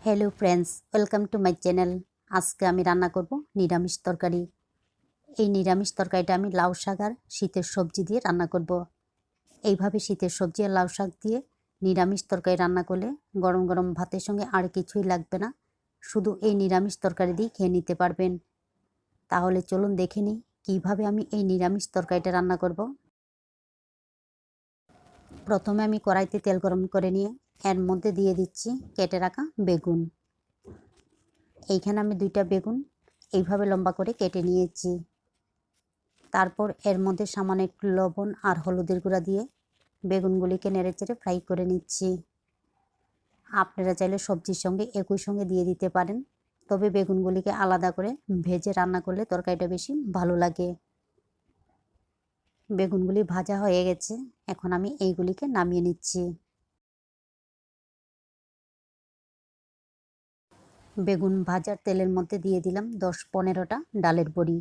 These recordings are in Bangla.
Hello friends, welcome to my channel. আজকে আমি রান্না করব নিরামিষ তরকারি। এই নিরামিষ তরকারিটা আমি লাউ শাক আর শীতের সবজি দিয়ে রান্না করব। এইভাবে শীতের সবজি আর লাউ শাক দিয়ে নিরামিষ তরকারি রান্না করলে গরম গরম ভাতের সঙ্গে আর কিছুই লাগবে না, শুধু এই নিরামিষ তরকারি দিয়ে খেয়ে নিতে পারবেন। তাহলে চলুন দেখে নিই কীভাবে আমি এই নিরামিষ তরকারিটা রান্না করব। প্রথমে আমি কড়াইতে তেল গরম করে নিয়ে এর মধ্যে দিয়ে দিচ্ছি কেটে রাখা বেগুন। এইখানে আমি 2টা বেগুন এইভাবে লম্বা করে কেটে নিয়েছি। তারপর এর মধ্যে সামান্য একটু লবণ আর হলুদের গুঁড়া দিয়ে বেগুনগুলিকে নেড়েচেড়ে ফ্রাই করে নিচ্ছি। আপনারা চাইলে সবজির সঙ্গে একই সঙ্গে দিয়ে দিতে পারেন, তবে বেগুনগুলিকে আলাদা করে ভেজে রান্না করলে তরকারিটা বেশি ভালো লাগে। বেগুনগুলি ভাজা হয়ে গেছে, এখন আমি এইগুলিকে নামিয়ে নিচ্ছি। বেগুন ভাজার তেলের মধ্যে দিয়ে দিলাম 10-15টা ডালের বড়ি।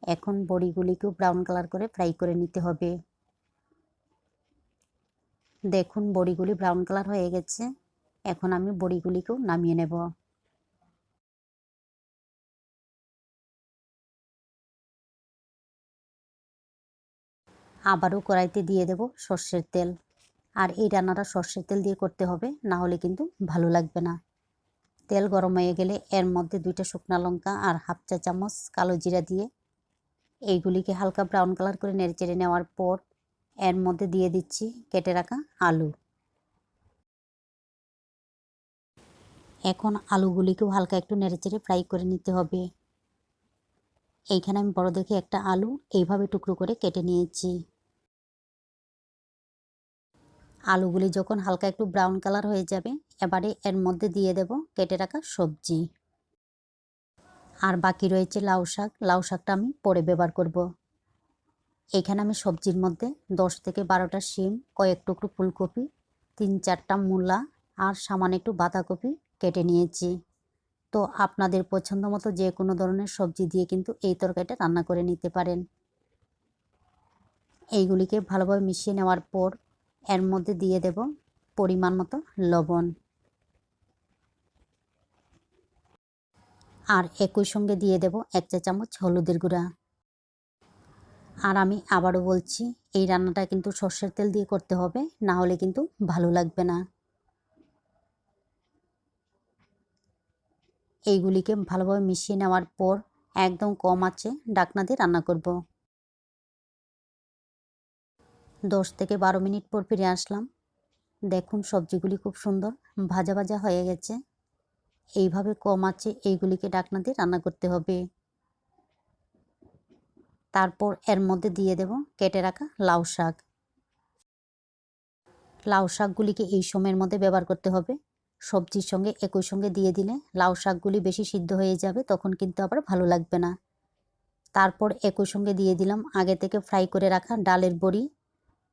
এখন বড়িগুলিকেও ব্রাউন কালার করে ফ্রাই করে নিতে হবে। দেখুন বড়িগুলি ব্রাউন কালার হয়ে গেছে, এখন আমি বড়িগুলিকেও নামিয়ে নেব। আবারও কড়াইতে দিয়ে দেব সর্ষের তেল। আর এই রান্নাটা সর্ষের তেল দিয়ে করতে হবে, না হলে কিন্তু ভালো লাগবে না। তেল গরম হয়ে গেলে এর মধ্যে 2টা শুকনো লঙ্কা আর হাফ চা চামচ কালো জিরা দিয়ে এইগুলিকে হালকা ব্রাউন কালার করে নেড়েচেড়ে নেওয়ার পর এর মধ্যে দিয়ে দিচ্ছি কেটে রাখা আলু। এখন আলুগুলিকেও হালকা একটু নেড়েচেড়ে ফ্রাই করে নিতে হবে। এইখানে আমি বড় দেখে একটা আলু এইভাবে টুকরো করে কেটে নিয়েছি। আলুগুলি যখন হালকা একটু ব্রাউন কালার হয়ে যাবে, এবারে এর মধ্যে দিয়ে দেব কেটে রাখা সবজি। আর বাকি রয়েছে লাউ শাক। লাউ শাকটা আমি পরে ব্যবহার করব। এখানে আমি সবজির মধ্যে 10 থেকে 12টা শিম, কয়েক টুকরো ফুলকপি, 3-4টা মূলা আর সামান্য একটু বাঁধাকপি কেটে নিয়েছি। তো আপনাদের পছন্দ মতো যে কোনো ধরনের সবজি দিয়ে কিন্তু এই তরকারিটা রান্না করে নিতে পারেন। এইগুলিকে ভালোভাবে মিশিয়ে নেওয়ার পর এর মধ্যে দিয়ে দেব পরিমাণ মতো লবণ। আর একই সঙ্গে দিয়ে দেব 1 চা চামচ হলুদের গুঁড়া। আর আমি আবারও বলছি, এই রান্নাটা কিন্তু সর্ষের তেল দিয়ে করতে হবে, না হলে কিন্তু ভালো লাগবে না। এইগুলিকে ভালোভাবে মিশিয়ে নেওয়ার পর একদম কম আঁচে ঢাকনা দিয়ে রান্না করব। 10 থেকে 12 মিনিট পর ফিরে আসলাম। দেখুন সবজিগুলি খুব সুন্দর ভাজা ভাজা হয়ে গেছে। এইভাবে কম আঁচে এইগুলিকে ঢাকনা দিয়ে রান্না করতে হবে। তারপর এর মধ্যে দিয়ে দেব কেটে রাখা লাউ শাক। লাউ শাকগুলিকে এই সময়ের মধ্যে ব্যবহার করতে হবে। সবজির সঙ্গে একই সঙ্গে দিয়ে দিলে লাউ শাকগুলি বেশি সিদ্ধ হয়ে যাবে, তখন কিন্তু আবার ভালো লাগবে না। তারপর একই সঙ্গে দিয়ে দিলাম আগে থেকে ফ্রাই করে রাখা ডালের বড়ি।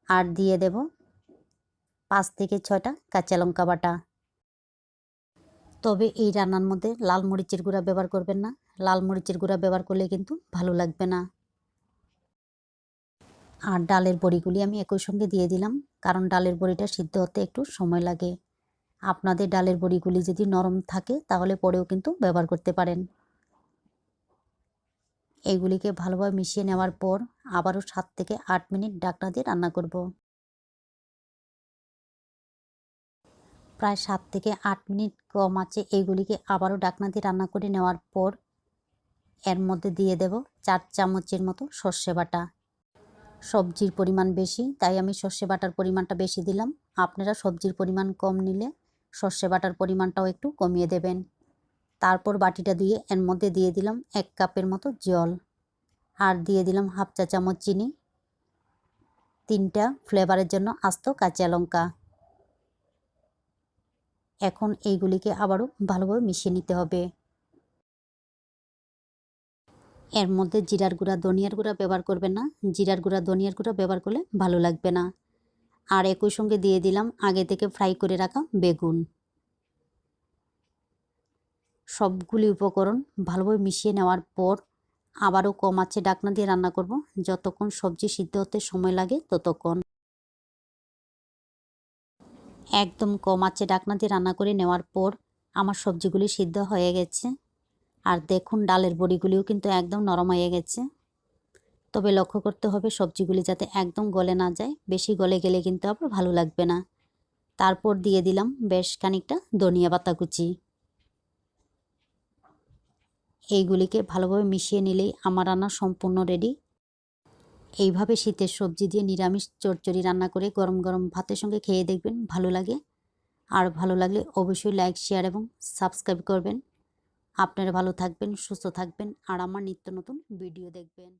আর দিয়ে দেব 5 থেকে 6টা কাঁচা লঙ্কা বাটা। তবে এই রান্নার মধ্যে লাল মরিচের গুঁড়া ব্যবহার করবেন না। লাল মরিচের গুঁড়া ব্যবহার করলে কিন্তু ভালো লাগবে না। আর ডালের বড়িগুলি আমি একই সঙ্গে দিয়ে দিলাম, কারণ ডালের বড়িটা সিদ্ধ হতে একটু সময় লাগে। আপনাদের ডালের বড়িগুলি যদি নরম থাকে তাহলে পরেও কিন্তু ব্যবহার করতে পারেন। এইগুলিকে ভালোভাবে মিশিয়ে নেওয়ার পর আবারও 7 থেকে 8 মিনিট ঢাকনা দিয়ে রান্না করব। প্রায় 7 থেকে 8 মিনিট কম আঁচে এইগুলিকে আবারও ঢাকনা দিয়ে রান্না করে নেওয়ার পর এর মধ্যে দিয়ে দেব 4 চামচের মতো সর্ষে বাটা। সবজির পরিমাণ বেশি, তাই আমি সর্ষে বাটার পরিমাণটা বেশি দিলাম। আপনারা সবজির পরিমাণ কম নিলে সর্ষে বাটার পরিমাণটাও একটু কমিয়ে দেবেন। তারপর বাটিটা দিয়ে এর মধ্যে দিয়ে দিলাম 1 কাপের মতো জল। আর দিয়ে দিলাম হাফ চা চামচ চিনি, 3টা ফ্লেভারের জন্য আস্ত কাঁচা লঙ্কা। এখন এইগুলিকে আবারও ভালোভাবে মিশিয়ে নিতে হবে। এর মধ্যে জিরার গুঁড়া ধনিয়ার গুঁড়া ব্যবহার করবেন না। জিরার গুঁড়া ধনিয়ার গুঁড়া ব্যবহার করলে ভালো লাগবে না। আর একই সঙ্গে দিয়ে দিলাম আগে থেকে ফ্রাই করে রাখা বেগুন। সবগুলি উপকরণ ভালোভাবে মিশিয়ে নেওয়ার পর আবারও কম আঁচে ঢাকনা দিয়ে রান্না করব, যতক্ষণ সবজি সিদ্ধ হতে সময় লাগে ততক্ষণ। একদম কম আঁচে ঢাকনা দিয়ে রান্না করে নেওয়ার পর আমার সবজিগুলি সিদ্ধ হয়ে গেছে। আর দেখুন ডালের বড়িগুলিও কিন্তু একদম নরম হয়ে গেছে। তবে লক্ষ্য করতে হবে সবজিগুলি যাতে একদম গলে না যায়, বেশি গলে গেলে কিন্তু আবার ভালো লাগবে না। তারপর দিয়ে দিলাম বেশ খানিকটা ধনিয়া পাতা কুচি। এইগুলিকে ভালোভাবে মিশিয়ে নিলেই আমার রান্না সম্পূর্ণ রেডি। এইভাবে শীতের সবজি দিয়ে নিরামিষ চচ্চড়ি রান্না করে গরম গরম ভাতের সঙ্গে খেয়ে দেখবেন, ভালো লাগে। আর ভালো লাগলে অবশ্যই লাইক, শেয়ার এবং সাবস্ক্রাইব করবেন। আপনারা ভালো থাকবেন, সুস্থ থাকবেন আর আমার নিত্য নতুন ভিডিও দেখবেন।